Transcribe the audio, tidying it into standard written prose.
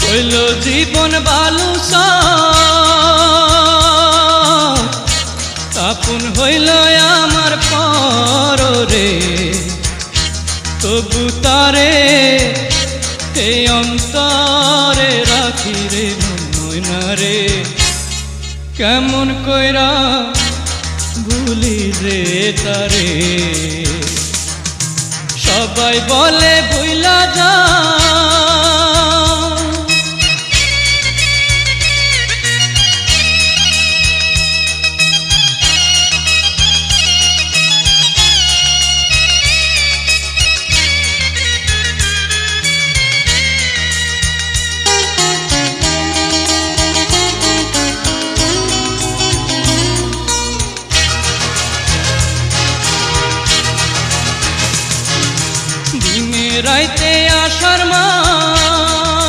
হইল জীবন বালুসা আপন হইল আমার পরে তবু তারে এই অন্তরে রাখি রে ময়না রে কেমন কইরা ভুলি রে তারে সবাই বলে ভুলা যা রাইতে আষাঢ় মাস